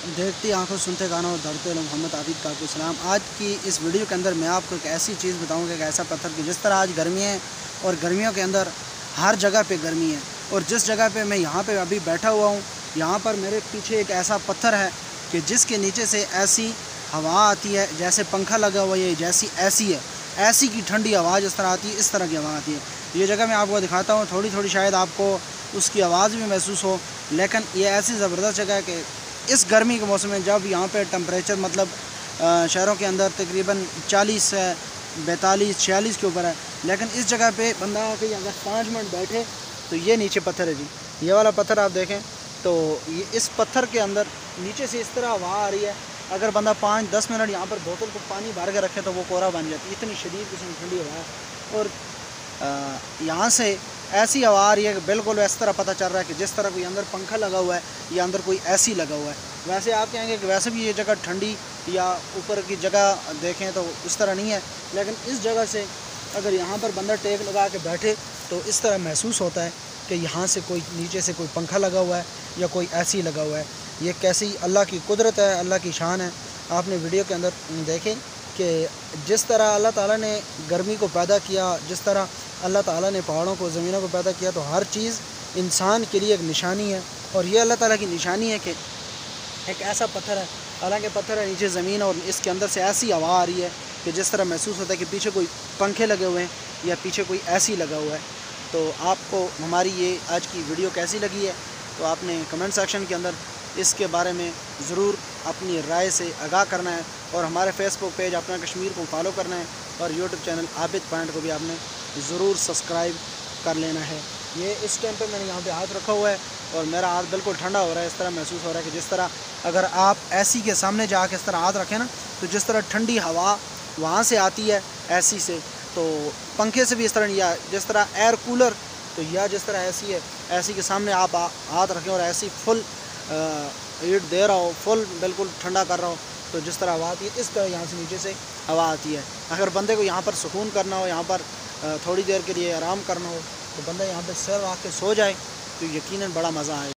देखती आंखों सुनते गाना और धरते मोहम्मद आबिद का सलाम। आज की इस वीडियो के अंदर मैं आपको एक ऐसी चीज़ बताऊंगा, एक ऐसा पत्थर कि जिस तरह आज गर्मी है और गर्मियों के अंदर हर जगह पे गर्मी है, और जिस जगह पे मैं यहाँ पे अभी बैठा हुआ हूँ, यहाँ पर मेरे पीछे एक ऐसा पत्थर है कि जिसके नीचे से ऐसी हवा आती है जैसे पंखा लगा हुआ है, जैसी ऐसी है, ऐसी की ठंडी आवाज़ इस तरह आती है, इस तरह की हवा आती है। ये जगह मैं आपको दिखाता हूँ, थोड़ी थोड़ी शायद आपको उसकी आवाज़ भी महसूस हो, लेकिन ये ऐसी ज़बरदस्त जगह है कि इस गर्मी के मौसम में जब यहाँ पे टेम्परेचर मतलब शहरों के अंदर तकरीबन 40 है, 42 46 के ऊपर है, लेकिन इस जगह पे बंदा आके अगर 5 मिनट बैठे तो ये नीचे पत्थर है जी, ये वाला पत्थर आप देखें तो ये इस पत्थर के अंदर नीचे से इस तरह हवा आ रही है। अगर बंदा 5-10 मिनट यहाँ पर बोतल को पानी भर के रखे तो वो कोरा बन जाती है, इतनी शदीद किस्म की ठंडी हवा है। और यहाँ से ऐसी हवा आ रही है कि बिल्कुल इस तरह पता चल रहा है कि जिस तरह कोई अंदर पंखा लगा हुआ है या अंदर कोई एसी लगा हुआ है। वैसे आप कहेंगे कि वैसे भी ये जगह ठंडी या ऊपर की जगह देखें तो इस तरह नहीं है, लेकिन इस जगह से अगर यहाँ पर बंदा टेक लगा के बैठे तो इस तरह महसूस होता है कि यहाँ से कोई नीचे से कोई पंखा लगा हुआ है या कोई एसी लगा हुआ है। ये कैसी अल्लाह की कुदरत है, अल्लाह की शान है। आपने वीडियो के अंदर देखें कि जिस तरह अल्लाह ताला ने गर्मी को पैदा किया, जिस तरह अल्लाह ताला ने पहाड़ों को, ज़मीनों को पैदा किया, तो हर चीज़ इंसान के लिए एक निशानी है। और ये अल्लाह ताला की निशानी है कि एक ऐसा पत्थर है, हालांकि पत्थर है नीचे ज़मीन, और इसके अंदर से ऐसी हवा आ रही है कि जिस तरह महसूस होता है कि पीछे कोई पंखे लगे हुए हैं या पीछे कोई एसी लगा हुआ है। तो आपको हमारी ये आज की वीडियो कैसी लगी है तो आपने कमेंट सेक्शन के अंदर इसके बारे में ज़रूर अपनी राय से आगाह करना है, और हमारे फेसबुक पेज अपना कश्मीर को फॉलो करना है, और यूट्यूब चैनल आबिद पॉइंट को भी आपने ज़रूर सब्सक्राइब कर लेना है। ये इस टाइम पे मैंने यहाँ पे हाथ रखा हुआ है और मेरा हाथ बिल्कुल ठंडा हो रहा है। इस तरह महसूस हो रहा है कि जिस तरह अगर आप एसी के सामने जाके इस तरह हाथ रखें ना, तो जिस तरह ठंडी हवा वहाँ से आती है एसी से, तो पंखे से भी इस तरह, या जिस तरह एयर कूलर, तो या जिस तरह एसी है, एसी के सामने आप हाथ रखें और एसी फुल हीट दे रहा हो, फुल बिल्कुल ठंडा कर रहा हो, तो जिस तरह हवा आती है इस तरह यहाँ से नीचे से हवा आती है। अगर बंदे को यहाँ पर सुकून करना हो, यहाँ पर थोड़ी देर के लिए आराम करना हो, तो बंदा यहाँ पर सिर रख के सो जाए तो यकीनन बड़ा मज़ा आए।